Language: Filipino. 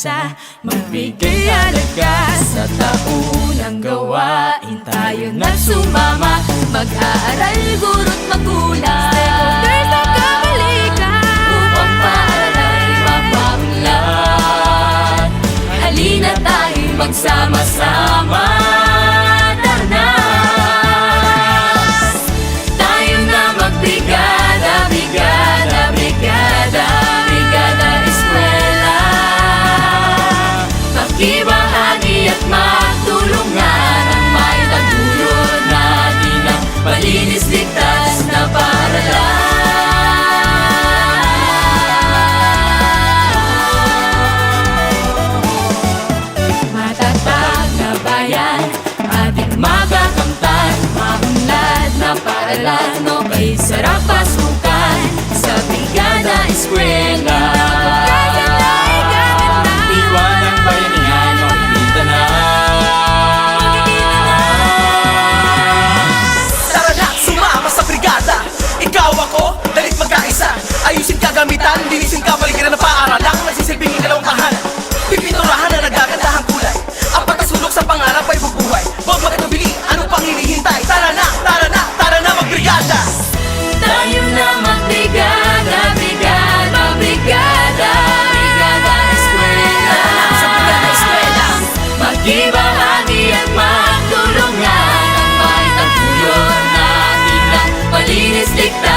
isa, magbigay halaga. Sa taunang gawain tayo nagsumama, mag-aaral, guro't magulang, stakeholders at kabalikan, upang paaralan mapaunlad. Halina tayo magsama-sama. Tara na, tayo na magbrigada, brigada, brigada, brigada eskwela. Makibahagi at magtulungan ang may tagulod natin ang malinis, ligtas na paaralan. Matatag na bayan, ating magakamtan, maunlad na paaralan, o kay sarap pasukan sa Brigada Eskwela. Diwan ng bayanihan, makikita na. Tara na, sumama sa brigada. Ikaw ako, dalit magkaisa. Ayusin kagamitan, linisin kapaligiran ng paaralang nagsisilbing ikalawang tahanan. Pipinturahan na nagagandahang kulay, apat na sulok sa pangarap ay bubuhay. Huwag makatubili, ano pang hinihintay? Tara na, tara na, tara na magbrigada. Tayo na magbrigada, brigada, brigada, brigada eskwela. Sa Brigada Eskwela, Magibahagi at magtulungan ang may tagpuyon natin ang malinis, ligtas